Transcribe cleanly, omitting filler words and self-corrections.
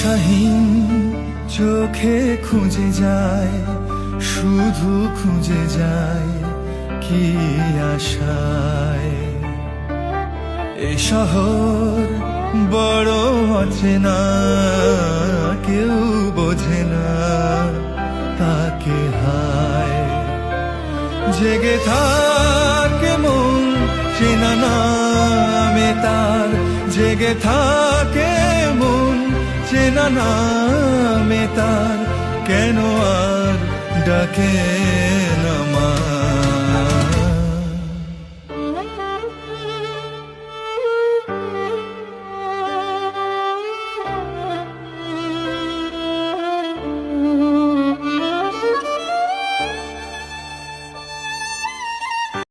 আশাহীন চোখে খুঁজে যায়, শুধু খুঁজে যায় কি আশায়। এ শহর বড় অচেনা, কেউ বোঝে না তাকে হায়। জেগে থাকে মন চেনা নামে তার, জেগে থাকে মন চেনা নামে তার, কেন আর ডাকে